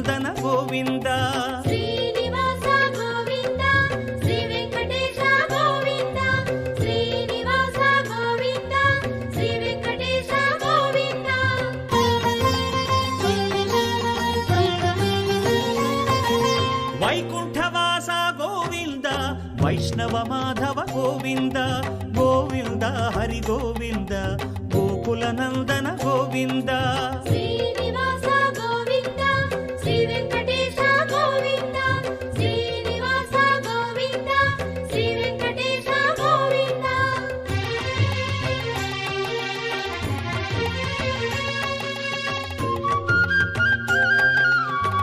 Nandana Govinda Srinivasa Govinda Shri Venkatesha Govinda Srinivasa Govinda Shri Venkatesha Govinda వైకుంఠవాస Govinda Vaishnava Madhava Govinda Govinda Hari Govinda Gokula Nandana Govinda Srinivasa